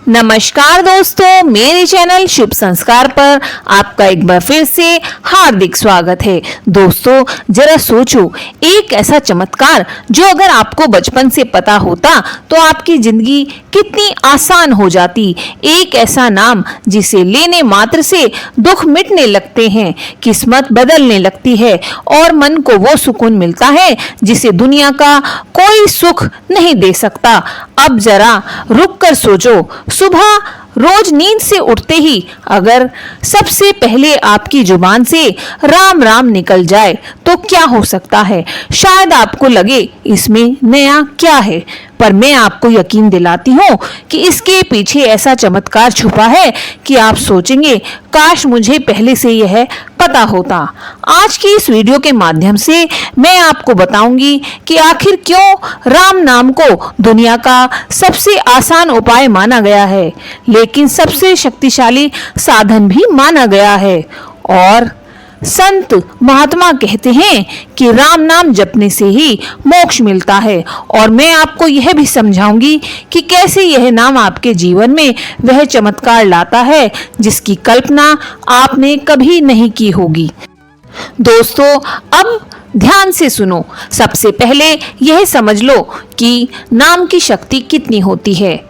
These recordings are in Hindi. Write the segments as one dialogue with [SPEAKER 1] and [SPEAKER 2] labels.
[SPEAKER 1] नमस्कार दोस्तों, मेरे चैनल शुभ संस्कार पर आपका एक बार फिर से हार्दिक स्वागत है। दोस्तों, जरा सोचो, एक ऐसा चमत्कार जो अगर आपको बचपन से पता होता तो आपकी जिंदगी कितनी आसान हो जाती। एक ऐसा नाम जिसे लेने मात्र से दुख मिटने लगते हैं, किस्मत बदलने लगती है और मन को वो सुकून मिलता है जिसे दुनिया का कोई सुख नहीं दे सकता। अब जरा रुक कर सोचो, सुबह रोज नींद से उठते ही अगर सबसे पहले आपकी जुबान से राम राम निकल जाए तो क्या हो सकता है। शायद आपको लगे इसमें नया क्या है, पर मैं आपको यकीन दिलाती हूँ कि इसके पीछे ऐसा चमत्कार छुपा है कि आप सोचेंगे, काश मुझे पहले से यह पता होता। आज की इस वीडियो के माध्यम से मैं आपको बताऊंगी कि आखिर क्यों राम नाम को दुनिया का सबसे आसान उपाय माना गया है, लेकिन सबसे शक्तिशाली साधन भी माना गया है। और संत महात्मा कहते हैं कि राम नाम जपने से ही मोक्ष मिलता है। और मैं आपको यह भी समझाऊंगी कि कैसे यह नाम आपके जीवन में वह चमत्कार लाता है जिसकी कल्पना आपने कभी नहीं की होगी। दोस्तों, अब ध्यान से सुनो। सबसे पहले यह समझ लो कि नाम की शक्ति कितनी होती है।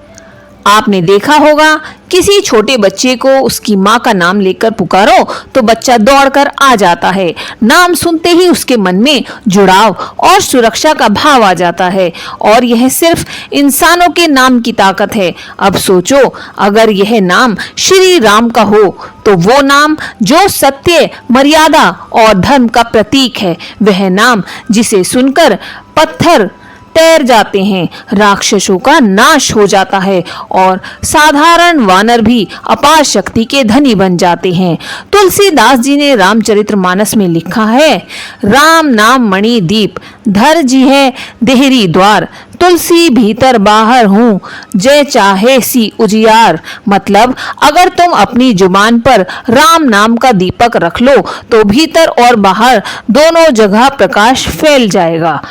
[SPEAKER 1] आपने देखा होगा, किसी छोटे बच्चे को उसकी माँ का नाम लेकर पुकारो तो बच्चा दौड़कर आ जाता है। नाम सुनते ही उसके मन में जुड़ाव और सुरक्षा का भाव आ जाता है। और यह सिर्फ इंसानों के नाम की ताकत है। अब सोचो, अगर यह नाम श्री राम का हो तो वो नाम जो सत्य, मर्यादा और धर्म का प्रतीक है, वह नाम जिसे सुनकर पत्थर तैर जाते हैं, राक्षसों का नाश हो जाता है और साधारण वानर भी अपार शक्ति के धनी बन जाते हैं। तुलसीदास जी ने रामचरितमानस में लिखा है, राम नाम मणि दीप धर जी है देहरी द्वार, तुलसी भीतर बाहर हूँ जय चाहे सी उजियार। मतलब, अगर तुम अपनी जुबान पर राम नाम का दीपक रख लो तो भीतर और बाहर दोनों जगह प्रकाश फैल जाएगा।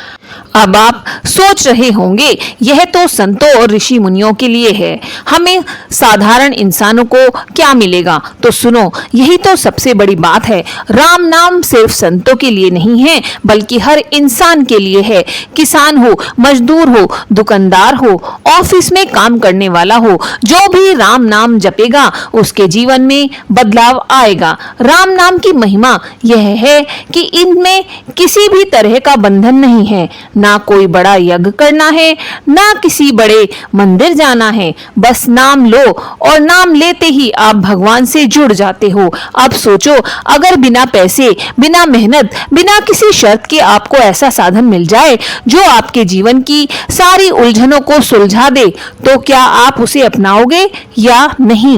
[SPEAKER 1] अब आप सोच रहे होंगे, यह तो संतों और ऋषि मुनियों के लिए है, हमें साधारण इंसानों को क्या मिलेगा? तो सुनो, यही तो सबसे बड़ी बात है। राम नाम सिर्फ संतों के लिए नहीं है, बल्कि हर इंसान के लिए है। किसान हो, मजदूर हो, दुकानदार हो, ऑफिस में काम करने वाला हो, जो भी राम नाम जपेगा उसके जीवन में बदलाव आएगा। राम नाम की महिमा यह है कि इनमें किसी भी तरह का बंधन नहीं है, ना कोई बड़ा यज्ञ करना है, ना किसी बड़े मंदिर जाना है। बस नाम लो और नाम लेते ही आप भगवान से जुड़ जाते हो। अब सोचो, अगर बिना पैसे, बिना मेहनत, बिना किसी शर्त के आपको ऐसा साधन मिल जाए जो आपके जीवन की सारी उलझनों को सुलझा दे, तो क्या आप उसे अपनाओगे या नहीं?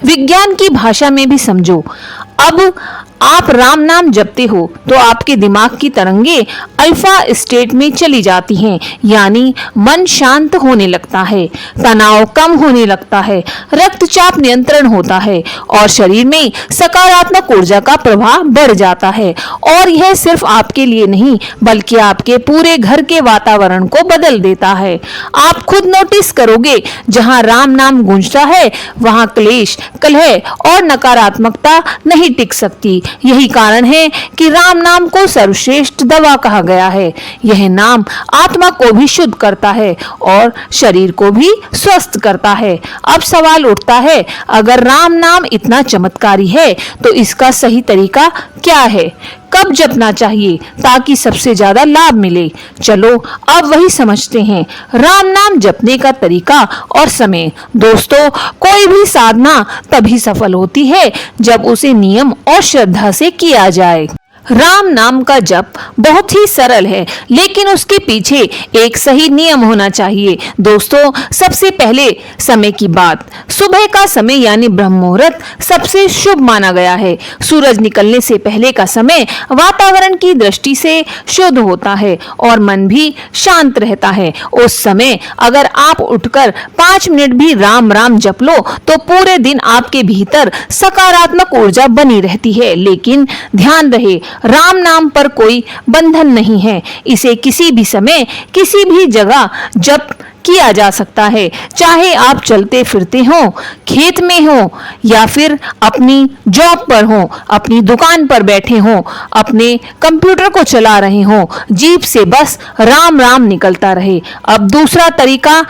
[SPEAKER 1] विज्ञान की भाषा में भी समझो। अब आप राम नाम जपते हो तो आपके दिमाग की तरंगे अल्फा स्टेट में चली जाती हैं, यानी मन शांत होने लगता है, तनाव कम होने लगता है, रक्तचाप नियंत्रण होता है और शरीर में सकारात्मक ऊर्जा का प्रवाह बढ़ जाता है। और यह सिर्फ आपके लिए नहीं, बल्कि आपके पूरे घर के वातावरण को बदल देता है। आप खुद नोटिस करोगे, जहां राम नाम गूंजता है वहां क्लेश, कलह और नकारात्मकता नहीं टिक सकती। यही कारण है कि राम नाम को सर्वश्रेष्ठ दवा कहा गया है। यह नाम आत्मा को भी शुद्ध करता है और शरीर को भी स्वस्थ करता है। अब सवाल उठता है, अगर राम नाम इतना चमत्कारी है तो इसका सही तरीका क्या है? कब जपना चाहिए ताकि सबसे ज्यादा लाभ मिले? चलो अब वही समझते हैं, राम नाम जपने का तरीका और समय। दोस्तों, कोई भी साधना तभी सफल होती है जब उसे नियम और श्रद्धा से किया जाए। राम नाम का जप बहुत ही सरल है, लेकिन उसके पीछे एक सही नियम होना चाहिए। दोस्तों, सबसे पहले समय की बात। सुबह का समय यानी ब्रह्म मुहूर्त सबसे शुभ माना गया है। सूरज निकलने से पहले का समय वातावरण की दृष्टि से शुद्ध होता है और मन भी शांत रहता है। उस समय अगर आप उठकर 5 मिनट भी राम राम जप लो तो पूरे दिन आपके भीतर सकारात्मक ऊर्जा बनी रहती है। लेकिन ध्यान रहे, राम नाम पर कोई बंधन नहीं है। इसे किसी भी समय, किसी भी जगह जप किया जा सकता है। चाहे आप चलते फिरते हो, खेत में हो या फिर अपनी जॉब पर हो, अपनी दुकान पर बैठे हो, अपने कंप्यूटर को चला रहे हो, जीभ से बस राम राम निकलता रहे। अब दूसरा तरीका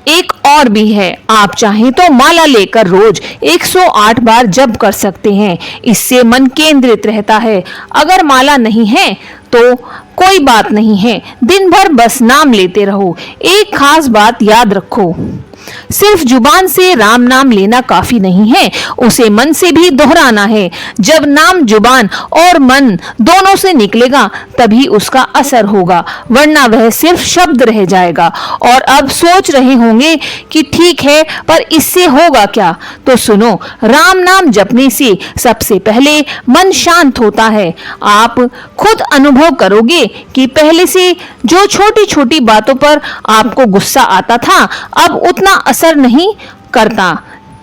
[SPEAKER 1] एक और भी है। आप चाहें तो माला लेकर रोज 108 बार जप कर सकते हैं। इससे मन केंद्रित रहता है। अगर माला नहीं है तो कोई बात नहीं है, दिन भर बस नाम लेते रहो। एक खास बात याद रखो, सिर्फ जुबान से राम नाम लेना काफी नहीं है, उसे मन से भी दोहराना है। जब नाम जुबान और मन दोनों से निकलेगा तभी उसका असर होगा, वरना वह सिर्फ शब्द रह जाएगा। और अब सोच रहे होंगे कि ठीक है, पर इससे होगा क्या? तो सुनो, राम नाम जपने से सबसे पहले मन शांत होता है। आप खुद अनुभव करोगे कि पहले से जो छोटी छोटी बातों पर आपको गुस्सा आता था, अब उतना असर नहीं करता।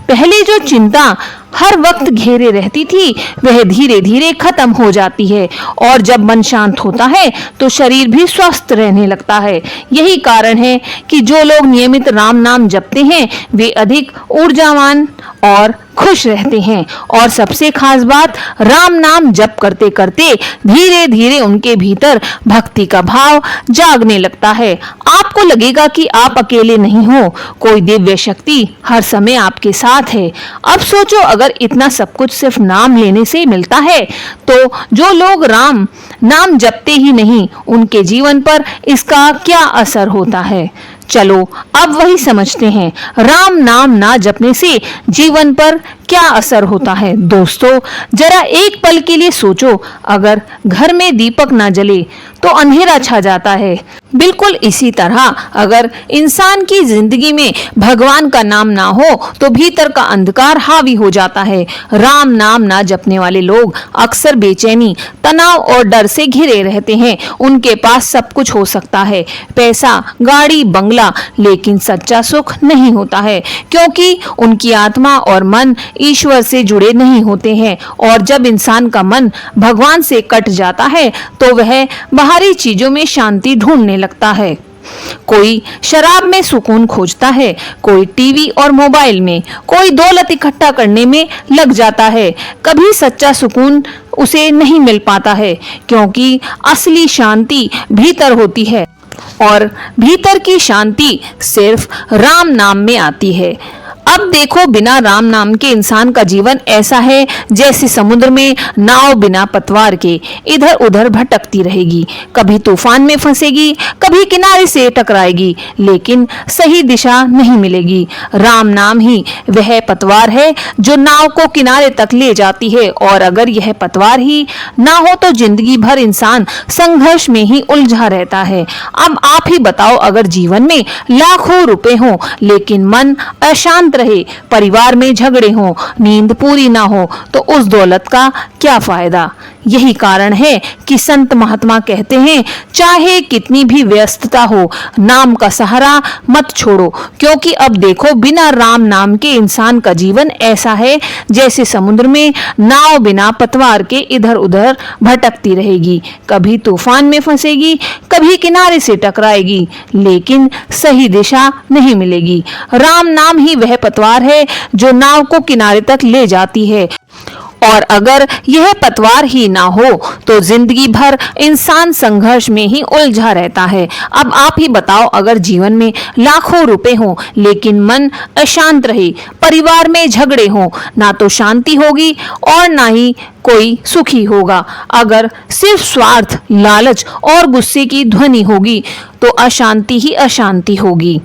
[SPEAKER 1] पहले जो चिंता हर वक्त घेरे रहती थी वह धीरे धीरे खत्म हो जाती है। और जब मन शांत होता है तो शरीर भी स्वस्थ रहने लगता है। यही कारण है कि जो लोग नियमित राम नाम जपते हैं वे अधिक ऊर्जावान और खुश रहते हैं। और सबसे खास बात, राम नाम जप करते करते धीरे धीरे उनके भीतर भक्ति का भाव जागने लगता है। आपको लगेगा कि आप अकेले नहीं हो, कोई दिव्य शक्ति हर समय आपके साथ है। अब सोचो, अगर इतना सब कुछ सिर्फ नाम लेने से मिलता है तो जो लोग राम नाम जपते ही नहीं, उनके जीवन पर इसका क्या असर होता है? चलो अब वही समझते हैं, राम नाम ना जपने से जीवन पर क्या असर होता है। दोस्तों, जरा एक पल के लिए सोचो, अगर घर में दीपक ना जले तो अंधेरा छा जाता है। बिल्कुल इसी तरह अगर इंसान की जिंदगी में भगवान का नाम ना हो तो भीतर का अंधकार हावी हो जाता है। राम नाम ना जपने वाले लोग अक्सर बेचैनी, तनाव और डर से घिरे रहते हैं। उनके पास सब कुछ हो सकता है, पैसा, गाड़ी, बंगला, लेकिन सच्चा सुख नहीं होता है, क्योंकि उनकी आत्मा और मन ईश्वर से जुड़े नहीं होते हैं। और जब इंसान का मन भगवान से कट जाता है तो वह बाहरी चीजों में शांति ढूंढने लगता है। कोई शराब में सुकून खोजता है, कोई टीवी और मोबाइल में, कोई दौलत इकट्ठा करने में लग जाता है। कभी सच्चा सुकून उसे नहीं मिल पाता है, क्योंकि असली शांति भीतर होती है और भीतर की शांति सिर्फ राम नाम में आती है। अब देखो, बिना राम नाम के इंसान का जीवन ऐसा है जैसे समुद्र में नाव बिना पतवार के इधर उधर भटकती रहेगी। कभी तूफान में फंसेगी, कभी किनारे से टकराएगी, लेकिन सही दिशा नहीं मिलेगी। राम नाम ही वह पतवार है जो नाव को किनारे तक ले जाती है। और अगर यह पतवार ही ना हो तो जिंदगी भर इंसान संघर्ष में ही उलझा रहता है। अब आप ही बताओ, अगर जीवन में लाखों रुपए हो लेकिन मन अशांत रहे, परिवार में झगड़े हो, नींद पूरी ना हो, तो उस दौलत का क्या फायदा? यही कारण है कि संत महात्मा कहते हैं, चाहे कितनी भी व्यस्तता हो, नाम का सहारा मत छोड़ो। क्योंकि अब देखो, बिना राम नाम के इंसान का जीवन ऐसा है जैसे समुद्र में नाव बिना पतवार के इधर उधर भटकती रहेगी। कभी तूफान में फंसेगी, कभी किनारे से टकराएगी, लेकिन सही दिशा नहीं मिलेगी। राम नाम ही वह पतवार है जो नाव को किनारे तक ले जाती है। और अगर यह पतवार ही ना हो तो जिंदगी भर इंसान संघर्ष में ही उलझा रहता है। अब आप ही बताओ, अगर जीवन में लाखों रुपए हो लेकिन मन अशांत रहे, परिवार में झगड़े हो, ना तो शांति होगी और ना ही कोई सुखी होगा। अगर सिर्फ स्वार्थ, लालच और गुस्से की ध्वनि होगी तो अशांति ही अशांति होगी।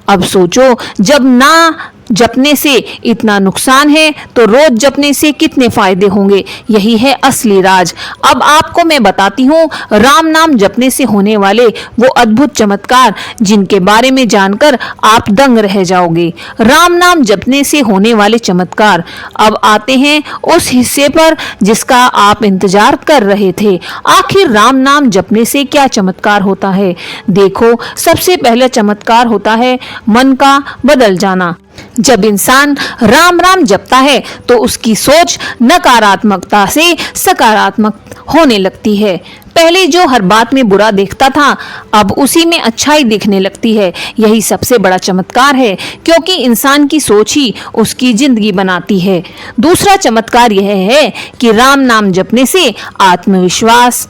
[SPEAKER 1] अब सोचो, जब ना जपने से इतना नुकसान है तो रोज जपने से कितने फायदे होंगे। यही है असली राज। अब आपको मैं बताती हूँ राम नाम जपने से होने वाले वो अद्भुत चमत्कार जिनके बारे में जानकर आप दंग रह जाओगे। राम नाम जपने से होने वाले चमत्कार। अब आते हैं उस हिस्से पर जिसका आप इंतजार कर रहे थे। आखिर राम नाम जपने से क्या चमत्कार होता है? देखो, सबसे पहला चमत्कार होता है मन का बदल जाना। जब इंसान राम राम जपता है तो उसकी सोच नकारात्मकता से सकारात्मक होने लगती है। पहले जो हर बात में बुरा देखता था, अब उसी में अच्छाई दिखने लगती है। यही सबसे बड़ा चमत्कार है, क्योंकि इंसान की सोच ही उसकी जिंदगी बनाती है। दूसरा चमत्कार यह है कि राम नाम जपने से आत्मविश्वास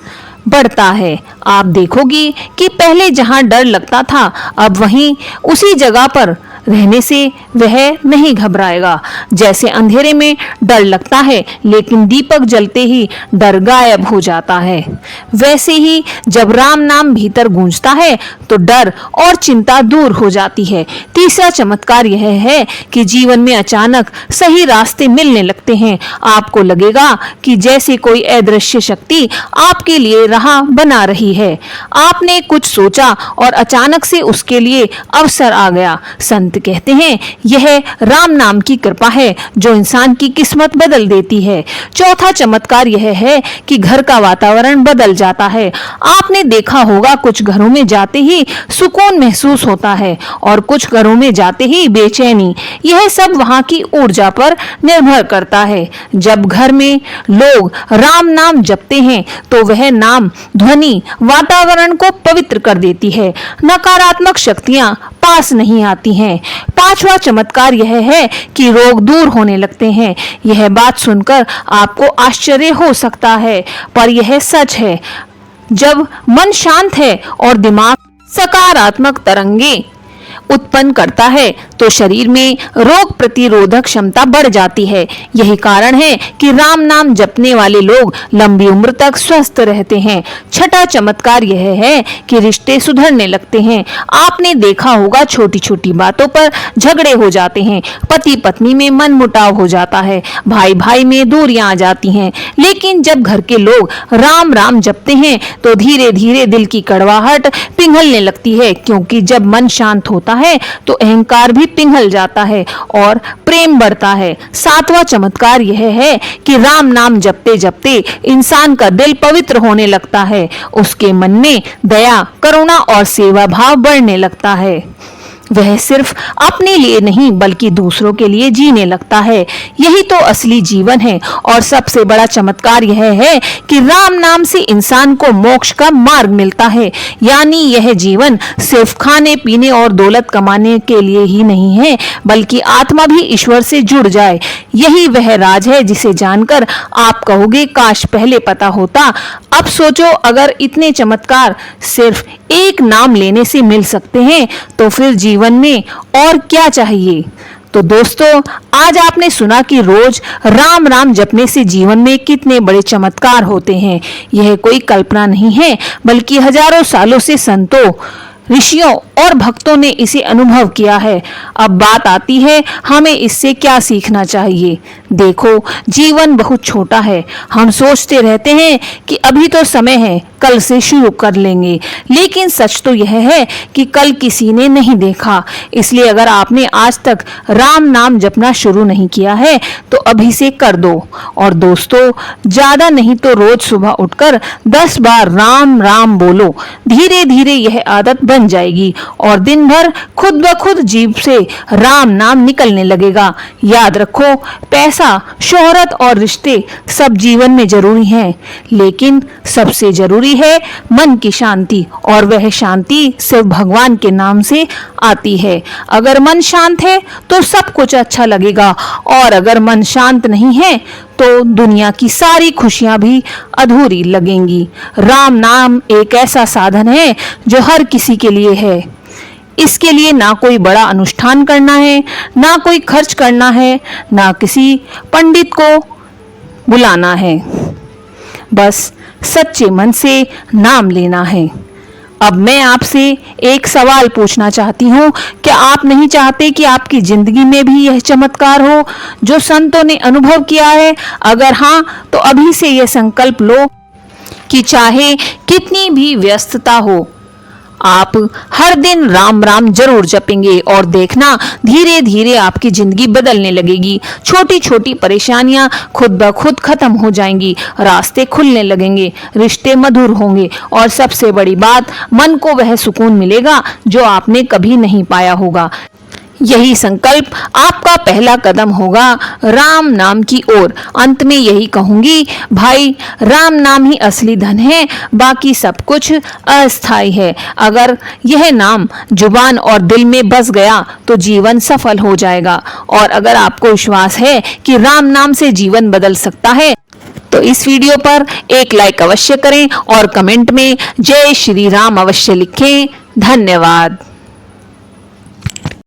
[SPEAKER 1] बढ़ता है। आप देखोगी कि पहले जहां डर लगता था, अब वहीं उसी जगह पर रहने से वह नहीं घबराएगा। जैसे अंधेरे में डर लगता है, लेकिन दीपक जलते ही डर गायब हो जाता है, वैसे ही जब राम नाम भीतर गूंजता है तो डर और चिंता दूर हो जाती है। तीसरा चमत्कार यह है कि जीवन में अचानक सही रास्ते मिलने लगते हैं। आपको लगेगा कि जैसे कोई अदृश्य शक्ति आपके लिए राह बना रही है। आपने कुछ सोचा और अचानक से उसके लिए अवसर आ गया। संत कहते हैं, यह राम नाम की कृपा है जो इंसान की किस्मत बदल देती है। चौथा चमत्कार यह है कि घर का वातावरण बदल जाता है। आपने देखा होगा, कुछ घरों में जाते ही सुकून महसूस होता है और कुछ घरों में जाते ही बेचैनी। यह सब वहां की ऊर्जा पर निर्भर करता है। जब घर में लोग राम नाम जपते हैं तो वह नाम ध्वनि वातावरण को पवित्र कर देती है। नकारात्मक शक्तियां पास नहीं आती हैं। पांचवा चमत्कार यह है कि रोग दूर होने लगते हैं। यह बात सुनकर आपको आश्चर्य हो सकता है, पर यह सच है। जब मन शांत है और दिमाग सकारात्मक तरंगे उत्पन्न करता है तो शरीर में रोग प्रतिरोधक क्षमता बढ़ जाती है। यही कारण है कि राम नाम जपने वाले लोग लंबी उम्र तक स्वस्थ रहते हैं। छठा चमत्कार यह है कि रिश्ते सुधरने लगते हैं। आपने देखा होगा, छोटी छोटी बातों पर झगड़े हो जाते हैं, पति पत्नी में मनमुटाव हो जाता है, भाई भाई में दूरियां आ जाती हैं। लेकिन जब घर के लोग राम राम जपते हैं तो धीरे धीरे दिल की कड़वाहट पिघलने लगती है, क्योंकि जब मन शांत होता है तो अहंकार भी पिघल जाता है और प्रेम बढ़ता है। सातवां चमत्कार यह है कि राम नाम जपते जपते इंसान का दिल पवित्र होने लगता है। उसके मन में दया, करुणा और सेवा भाव बढ़ने लगता है। वह सिर्फ अपने लिए नहीं बल्कि दूसरों के लिए जीने लगता है। यही तो असली जीवन है। और सबसे बड़ा चमत्कार यह है कि राम नाम से इंसान को मोक्ष का मार्ग मिलता है। यानी यह जीवन सिर्फ खाने पीने और दौलत कमाने के लिए ही नहीं है, बल्कि आत्मा भी ईश्वर से जुड़ जाए। यही वह राज है जिसे जानकर आप कहोगे, काश पहले पता होता। अब सोचो, अगर इतने चमत्कार सिर्फ एक नाम लेने से मिल सकते हैं तो फिर जीवन में और क्या चाहिए। तो दोस्तों, आज आपने सुना कि रोज राम राम जपने से जीवन में कितने बड़े चमत्कार होते हैं। यह कोई कल्पना नहीं है, बल्कि हजारों सालों से संतों, ऋषियों और भक्तों ने इसे अनुभव किया है। अब बात आती है, हमें इससे क्या सीखना चाहिए। देखो, जीवन बहुत छोटा है। हम सोचते रहते हैं कि अभी तो समय है, कल से शुरू कर लेंगे, लेकिन सच तो यह है कि कल किसी ने नहीं देखा। इसलिए अगर आपने आज तक राम नाम जपना शुरू नहीं किया है तो अभी से कर दो। और दोस्तों, ज्यादा नहीं तो रोज सुबह उठकर 10 बार राम राम बोलो। धीरे धीरे यह आदत बन जाएगी और दिन भर खुद ब खुद जीभ से राम नाम निकलने लगेगा। याद रखो, पैसा, शोहरत और रिश्ते सब जीवन में जरूरी हैं, लेकिन सबसे जरूरी है मन की शांति, और वह शांति सिर्फ भगवान के नाम से आती है। अगर मन शांत है तो सब कुछ अच्छा लगेगा, और अगर मन शांत नहीं है तो दुनिया की सारी खुशियां भी अधूरी लगेंगी। राम नाम एक ऐसा साधन है जो हर किसी के लिए है। इसके लिए ना कोई बड़ा अनुष्ठान करना है, ना कोई खर्च करना है, ना किसी पंडित को बुलाना है। बस सच्चे मन से नाम लेना है। अब मैं आपसे एक सवाल पूछना चाहती हूँ, क्या आप नहीं चाहते कि आपकी जिंदगी में भी यह चमत्कार हो जो संतों ने अनुभव किया है? अगर हाँ, तो अभी से यह संकल्प लो कि चाहे कितनी भी व्यस्तता हो, आप हर दिन राम राम जरूर जपेंगे, और देखना धीरे धीरे आपकी जिंदगी बदलने लगेगी। छोटी छोटी परेशानियां खुद ब खुद खत्म हो जाएंगी, रास्ते खुलने लगेंगे, रिश्ते मधुर होंगे, और सबसे बड़ी बात, मन को वह सुकून मिलेगा जो आपने कभी नहीं पाया होगा। यही संकल्प आपका पहला कदम होगा राम नाम की ओर। अंत में यही कहूंगी भाई, राम नाम ही असली धन है, बाकी सब कुछ अस्थायी है। अगर यह नाम जुबान और दिल में बस गया तो जीवन सफल हो जाएगा। और अगर आपको विश्वास है कि राम नाम से जीवन बदल सकता है तो इस वीडियो पर एक लाइक अवश्य करें और कमेंट में जय श्री राम अवश्य लिखें। धन्यवाद।